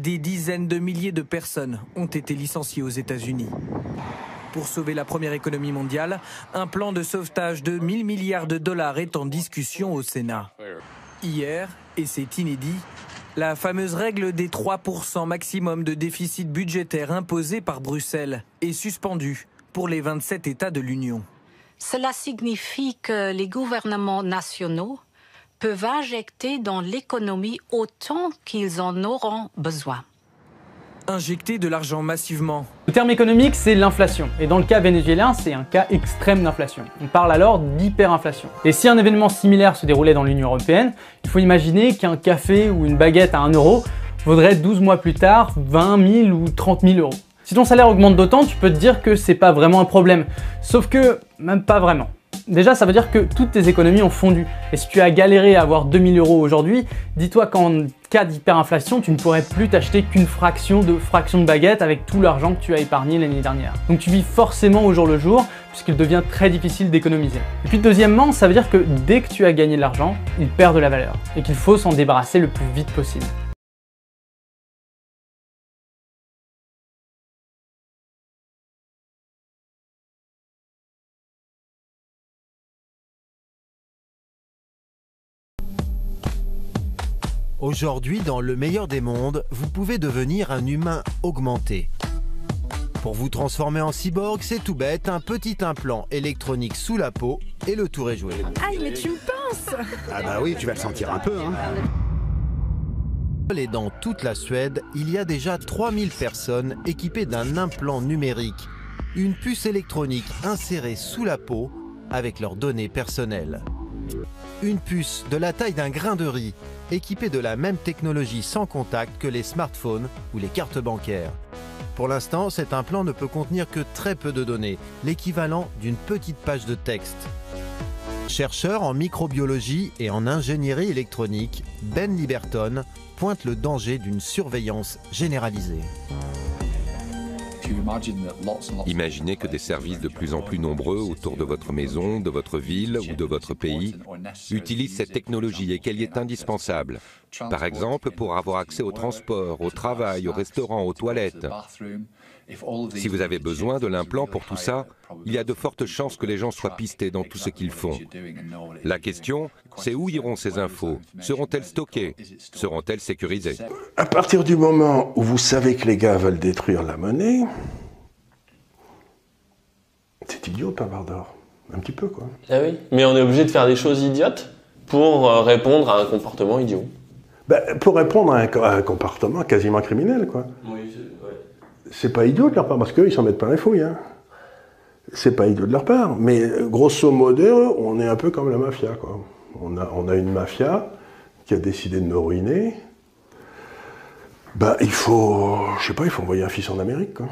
Des dizaines de milliers de personnes ont été licenciées aux États-Unis. Pour sauver la première économie mondiale, un plan de sauvetage de 1000 milliards de dollars est en discussion au Sénat. Hier, et c'est inédit, la fameuse règle des 3% maximum de déficit budgétaire imposée par Bruxelles est suspendue pour les 27 États de l'Union. Cela signifie que les gouvernements nationaux peuvent injecter dans l'économie autant qu'ils en auront besoin. Injecter de l'argent massivement. Le terme économique, c'est l'inflation. Et dans le cas vénézuélien, c'est un cas extrême d'inflation. On parle alors d'hyperinflation. Et si un événement similaire se déroulait dans l'Union européenne, il faut imaginer qu'un café ou une baguette à 1 euro vaudrait 12 mois plus tard 20 000 ou 30 000 euros. Si ton salaire augmente d'autant, tu peux te dire que c'est pas vraiment un problème. Sauf que, même pas vraiment. Déjà, ça veut dire que toutes tes économies ont fondu. Et si tu as galéré à avoir 2000 euros aujourd'hui, dis-toi qu'en cas d'hyperinflation, tu ne pourrais plus t'acheter qu'une fraction de baguette avec tout l'argent que tu as épargné l'année dernière. Donc tu vis forcément au jour le jour, puisqu'il devient très difficile d'économiser. Et puis deuxièmement, ça veut dire que dès que tu as gagné de l'argent, il perd de la valeur. Et qu'il faut s'en débarrasser le plus vite possible. Aujourd'hui, dans le meilleur des mondes, vous pouvez devenir un humain augmenté. Pour vous transformer en cyborg, c'est tout bête, un petit implant électronique sous la peau et le tour est joué. Aïe, mais tu me pinces! Ah bah oui, tu vas le sentir un peu, hein. Et dans toute la Suède, il y a déjà 3000 personnes équipées d'un implant numérique, une puce électronique insérée sous la peau avec leurs données personnelles. Une puce de la taille d'un grain de riz, équipée de la même technologie sans contact que les smartphones ou les cartes bancaires. Pour l'instant, cet implant ne peut contenir que très peu de données, l'équivalent d'une petite page de texte. Chercheur en microbiologie et en ingénierie électronique, Ben Liberton pointe le danger d'une surveillance généralisée. Imaginez que des services de plus en plus nombreux autour de votre maison, de votre ville ou de votre pays utilisent cette technologie et qu'elle y est indispensable. Par exemple, pour avoir accès au transport, au travail, au restaurant, aux toilettes. Si vous avez besoin de l'implant pour tout ça, il y a de fortes chances que les gens soient pistés dans tout ce qu'ils font. La question, c'est où iront ces infos? Seront-elles stockées? Seront-elles sécurisées? À partir du moment où vous savez que les gars veulent détruire la monnaie, c'est idiot, Pavardor. Un petit peu, quoi. Ah oui, mais on est obligé de faire des choses idiotes pour répondre à un comportement idiot. Ben, pour répondre à un comportement quasiment criminel, quoi. Oui, c'est pas idiot de leur part, parce qu'eux, ils s'en mettent plein les fouilles. Hein. C'est pas idiot de leur part, mais grosso modo, on est un peu comme la mafia, quoi. On a une mafia qui a décidé de nous ruiner. Ben, il faut, je sais pas, il faut envoyer un fils en Amérique, quoi.